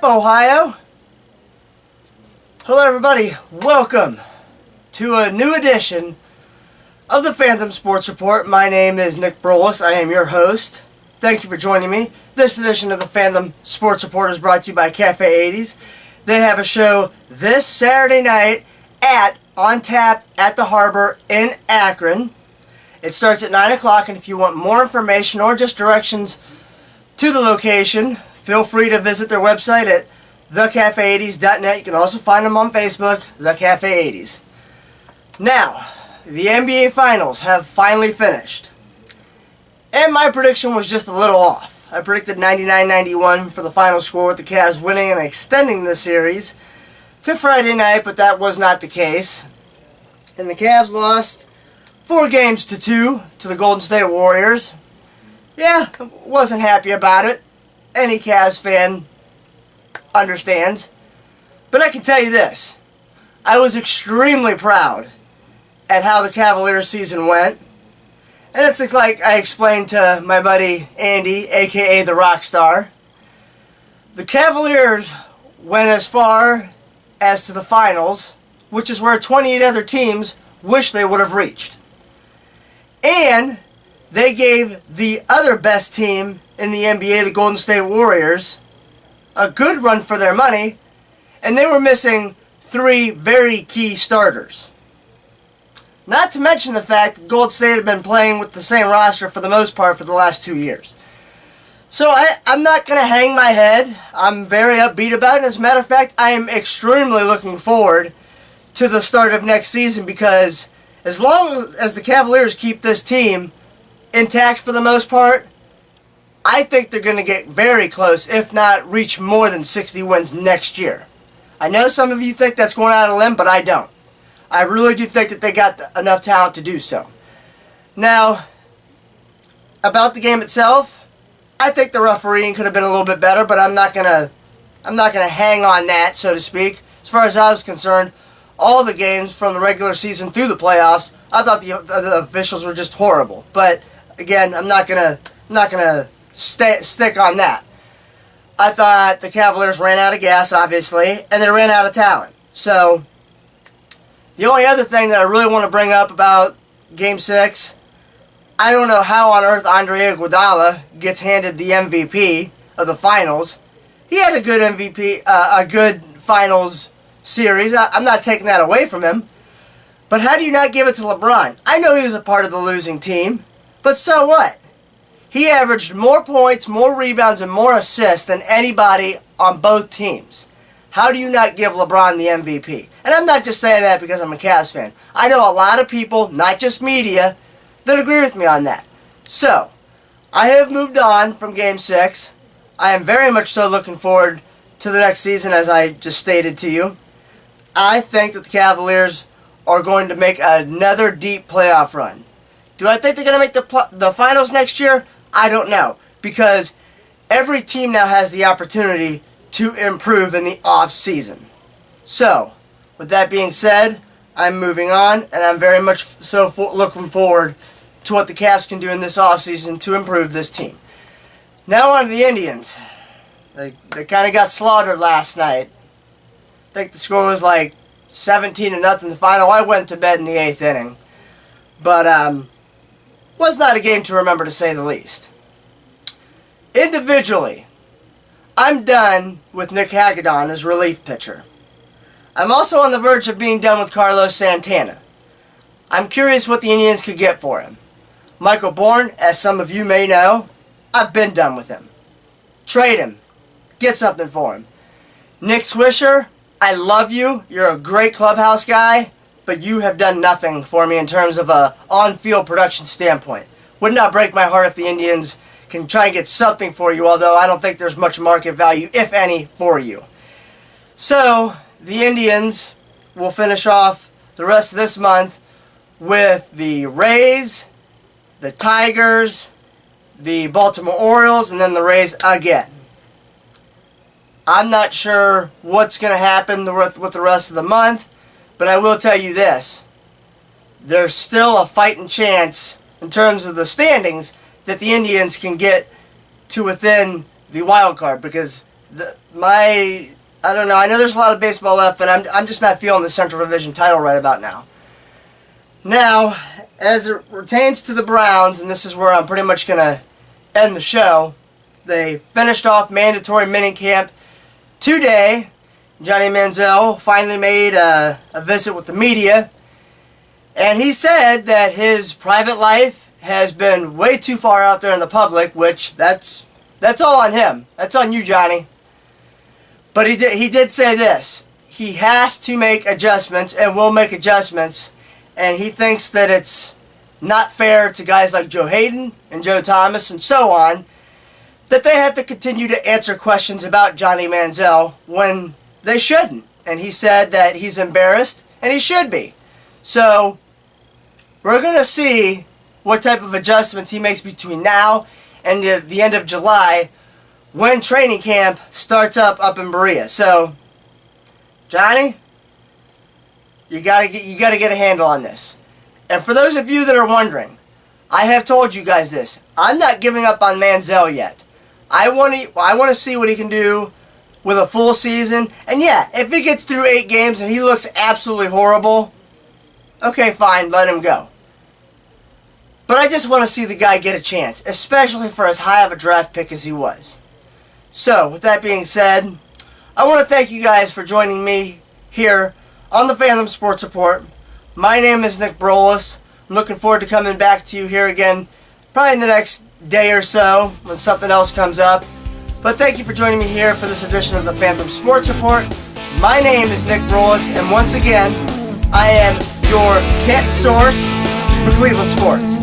up, Ohio? Hello, everybody. Welcome to a new edition of the Fanthem Sports Report. My name is Nick Brolis. I am your host. Thank you for joining me. This edition of the Fanthem Sports Report is brought to you by Cafe 80s. They have a show this Saturday night on tap at the Harbor in Akron. It starts at 9 o'clock, and if you want more information or just directions to the location, feel free to visit their website at thecafe80s.net. You can also find them on Facebook, The Cafe 80s. Now, the NBA Finals have finally finished. And my prediction was just a little off. I predicted 99-91 for the final score, with the Cavs winning and extending the series to Friday night, but that was not the case. And the Cavs lost 4-2 to the Golden State Warriors. Yeah, wasn't happy about it. Any Cavs fan understands. But I can tell you this. I was extremely proud at how the Cavaliers season went. And it's like I explained to my buddy Andy, a.k.a. the Rockstar. The Cavaliers went as far as to the finals, which is where 28 other teams wish they would have reached. And they gave the other best team in the NBA, the Golden State Warriors, a good run for their money, and they were missing 3 very key starters. Not to mention the fact that Golden State had been playing with the same roster for the most part for the last 2 years. So I'm not going to hang my head. I'm very upbeat about it. As a matter of fact, I am extremely looking forward to the start of next season, because as long as the Cavaliers keep this team intact for the most part, I think they're going to get very close, if not reach more than 60 wins next year. I know some of you think that's going out on a limb, but I don't. I really do think that they got enough talent to do so. Now, about the game itself, I think the refereeing could have been a little bit better, but I'm not gonna hang on that, so to speak. As far as I was concerned, all the games from the regular season through the playoffs, I thought the officials were just horrible. But again, I'm not gonna stick on that. I thought the Cavaliers ran out of gas, obviously, and they ran out of talent. So the only other thing that I really want to bring up about Game 6, I don't know how on earth Andre Iguodala gets handed the MVP of the finals. He had a good MVP, a good finals series. I'm not taking that away from him. But how do you not give it to LeBron? I know he was a part of the losing team, but so what? He averaged more points, more rebounds, and more assists than anybody on both teams. How do you not give LeBron the MVP? And I'm not just saying that because I'm a Cavs fan. I know a lot of people, not just media, that agree with me on that. So, I have moved on from Game 6. I am very much so looking forward to the next season, as I just stated to you. I think that the Cavaliers are going to make another deep playoff run. Do I think they're going to make the finals next year? I don't know, because every team now has the opportunity to improve in the off season. So, with that being said, I'm moving on, and I'm very much so looking forward to what the Cavs can do in this off season to improve this team. Now on to the Indians. They kind of got slaughtered last night. I think the score was like 17-0 the final. I went to bed in the 8th inning. But was not a game to remember, to say the least. Individually, I'm done with Nick Hagedorn as relief pitcher. I'm also on the verge of being done with Carlos Santana. I'm curious what the Indians could get for him. Michael Bourne, as some of you may know, I've been done with him. Trade him. Get something for him. Nick Swisher, I love you. You're a great clubhouse guy, but you have done nothing for me in terms of a on-field production standpoint. Would not break my heart if the Indians can try and get something for you, although I don't think there's much market value, if any, for you. So, the Indians will finish off the rest of this month with the Rays, the Tigers, the Baltimore Orioles, and then the Rays again. I'm not sure what's going to happen with the rest of the month, but I will tell you this. There's still a fighting chance in terms of the standings that the Indians can get to within the wild card, because I don't know. I know there's a lot of baseball left, but I'm just not feeling the Central Division title right about now. Now, as it pertains to the Browns, and this is where I'm pretty much going to end the show, they finished off mandatory minicamp today. Johnny Manziel finally made a visit with the media, and he said that his private life has been way too far out there in the public, which that's all on him. That's on you, Johnny. But he did say this. He has to make adjustments and will make adjustments, and he thinks that it's not fair to guys like Joe Hayden and Joe Thomas and so on that they have to continue to answer questions about Johnny Manziel when they shouldn't. And he said that he's embarrassed, and he should be. So we're going to see what type of adjustments he makes between now and the end of July when training camp starts up in Berea. So, Johnny, you gotta get a handle on this. And for those of you that are wondering, I have told you guys this. I'm not giving up on Manziel yet. I want to see what he can do with a full season. And yeah, if he gets through 8 games and he looks absolutely horrible, okay, fine, let him go. But I just want to see the guy get a chance, especially for as high of a draft pick as he was. So, with that being said, I want to thank you guys for joining me here on the Fanthem Sports Report. My name is Nick Brolis. I'm looking forward to coming back to you here again, probably in the next day or so when something else comes up. But thank you for joining me here for this edition of the Fanthem Sports Report. My name is Nick Brolis, and once again, I am your source for Cleveland sports.